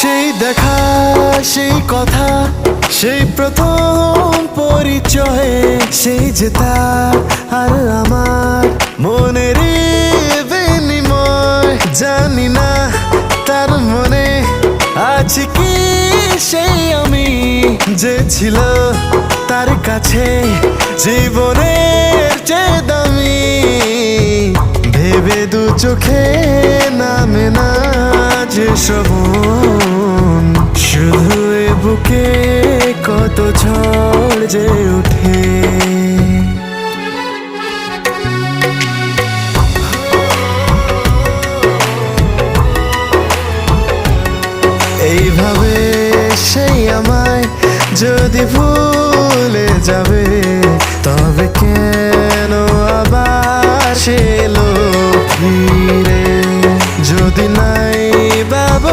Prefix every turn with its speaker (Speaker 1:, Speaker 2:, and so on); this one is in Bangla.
Speaker 1: সেই দেখা, সেই কথা, সেই প্রথম পরিচয়ে, সেই যে তার আর আমার মনের বিনিময়। জানি না তার মনে আছে কি সেই আমি, যে ছিল তার কাছে জীবনের চেয়ে দামি। ভেবে দু চোখে নামে না যে শ্রবণ, শুধু এ বুকে কত ঝড় যে ওঠে। এইভাবে সেই আমায় যদি ভুলে যাবে, তবে কেন আবার সে এলো ফিরে? যদি নাই